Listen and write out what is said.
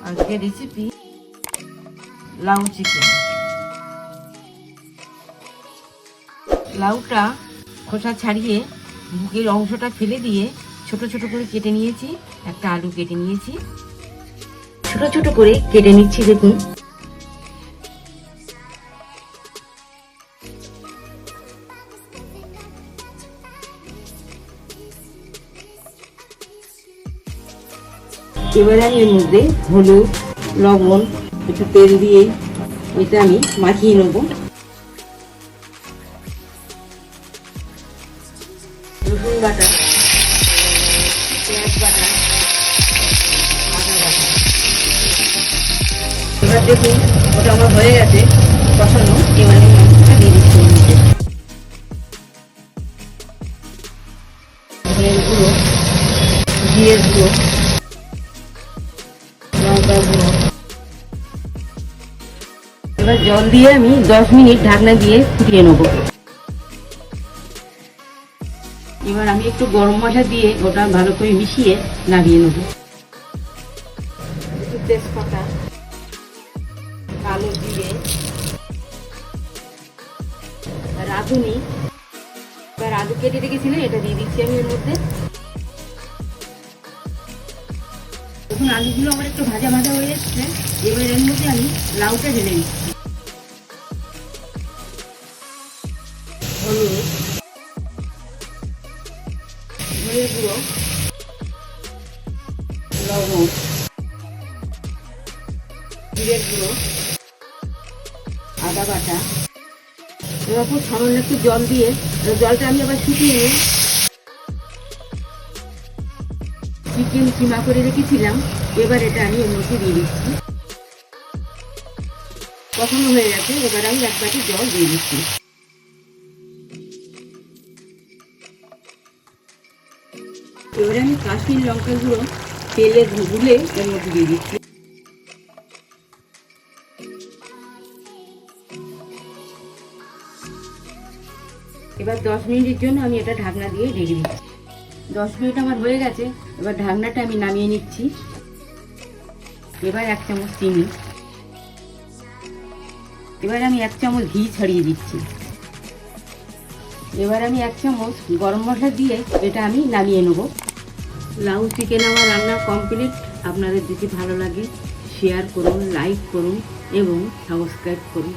আজকে রেসিপি লাউ চিকেন। লাউটা খোসা ছাড়িয়ে বুকের অংশটা ফেলে দিয়ে ছোট ছোট করে কেটে নিয়েছি। একটা আলু কেটে নিয়েছি, ছোট ছোট করে কেটে নিচ্ছি। দেখুন, এবার আমি এর মধ্যে হলুদ, লবণ, একটু তেল দিয়ে এটা আমি মাখিয়ে নেব। রসুন বাটা, পেঁয়াজ বাটা, আদা বাটা। এবার দেখুন ওটা আমার হয়ে গেছে কষানো। এবার আমি মশলাটা দিয়ে দিচ্ছি এর মধ্যে। ধনের গুঁড়ো, জিরের গুঁড়ো, লঙ্কার গুঁড়ো। এবার জল দিয়ে আমি 10 মিনিট ঢাকনা দিয়ে ফুটিয়ে নেব। এবার আমি একটু গরম মশলা দিয়ে ওটা ভালো করে মিশিয়ে নামিয়ে নেব। একটু তেজপাতা, কালো জিরে, রাঁধুনি, এবার আলু কেটে রেখেছিলেন এটা দিয়ে দিচ্ছি আমি এর মধ্যে। তখন আলুগুলো আমার একটু ভাজা ভাজা হয়ে যাচ্ছে। এবার এর মধ্যে আমি লাউটা ঢেলে দিচ্ছি। হলুদ, ধনের গুঁড়ো, লবণ, জিরের গুঁড়ো, আদা বাটা। এবার খুব সামান্য একটু জল দিয়ে জলটা আমি আবার শুকিয়ে নিই। চিকেন কিমা করে রেখেছিলাম, এবার এটা আমি এর মধ্যে দিয়ে দিচ্ছি। কখনো হয়ে গেছে, এবার আমি এক বাটি জল দিয়ে দিচ্ছি। এবারে আমি কাশ্মীর লঙ্কা গুঁড়ো তেলে গুলে এর মধ্যে দিয়ে দিচ্ছি। এবার 10 মিনিটের জন্য আমি এটা ঢাকনা দিয়ে ঢেকে দিচ্ছি। 10 মিনিট আমার হয়ে গেছে। এবার ঢাকনাটা আমি নামিয়ে নিচ্ছি। এবার 1 চামচ চিনি, এবার আমি 1 চামচ ঘি ছড়িয়ে দিচ্ছি। এবার আমি 1 চামচ গরম মশলা দিয়ে এটা আমি নামিয়ে নেব। লাউ চিকেন আমার রান্না কমপ্লিট। আপনাদের যদি ভালো লাগে শেয়ার করুন, লাইক করুন এবং সাবস্ক্রাইব করুন।